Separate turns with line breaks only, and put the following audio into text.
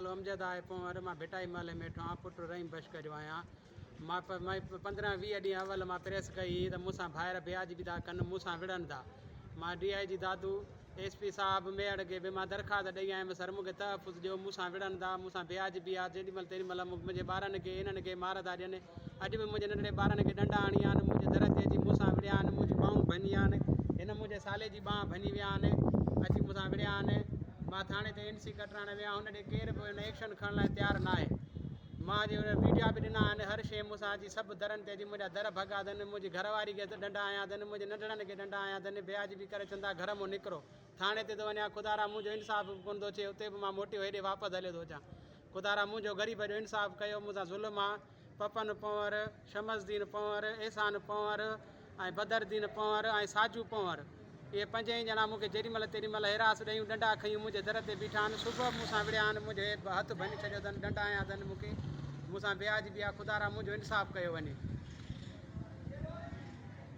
नालो अमजद आहे पोंवर मां भिटाई महल में वेठो आहियां पुटु रहीम बशकर जो आहियां मां 15-20 ॾींहं अवल मां प्रेस कई त मूंसां ॿाहिरि ब्याज बि था कनि मूंसां विढ़नि था मां DIG दादू SP साहिबु मेड़ खे बि मां दरख़्वास्त ॾेई आयुमि सर मूंखे तहफ़ुज़ ॾियो मूंसां विढ़नि था मूंसां ब्याज बि आहे जेॾीमहिल तेॾीमहिल मुंहिंजे ॿारनि खे इन्हनि खे मार था ॾियनि अॼु बि मुंहिंजे नंढड़े ॿारनि खे डंडा हणी आहिनि मुंहिंजे दर ते अची मूंसां विढ़िया आहिनि मुंहिंजी ॿाहूं भञी आहिनि हिन मुंहिंजे साले जी ॿाह भञी विया आहिनि अची मूंसां विढ़िया आहिनि मां थाणे ते NC कटाइण विया हुन ॾे केर बि हिन एक्शन खणण लाइ तयारु न आहे मां वीडिया बि ॾिना आहिनि हर शइ मूंसां अची सभु दरनि ते अची मुंहिंजा दर भॻा अथनि मुंहिंजी घरवारी खे डंडा आया अथनि मुंहिंजे नंढड़नि खे डंडा आया अथनि ब्याज बि करे चवंदा घर मां निकिरो थाणे ते थो वञा ख़ुदारा मुंहिंजो इंसाफ़ कोन थो अचे उते बि मां मोटियो हेॾे वापसि हलियो थो अचां ख़ुदारा मुंहिंजो ग़रीब जो इंसाफ़ कयो मूंसां ज़ुल्म आहे पपन पंवर शमसदीन पंवर एहसान पंवर ऐं बदरदीन पंवर ऐं साजू पंवर इहे 5 ई ॼणा मूंखे जेॾीमहिल तेॾीमहिल हिरास ॾेयूं डंडा खयूं मुंहिंजे दर ते बीठा आहिनि सुबुह मूंसां विढ़िया आहिनि मुंहिंजे हथु भञी छॾियो अथनि डंडा आया अथनि मूंखे मूंसां ब्याज बि आहे ख़ुदारा मुंहिंजो इंसाफ़ कयो वञे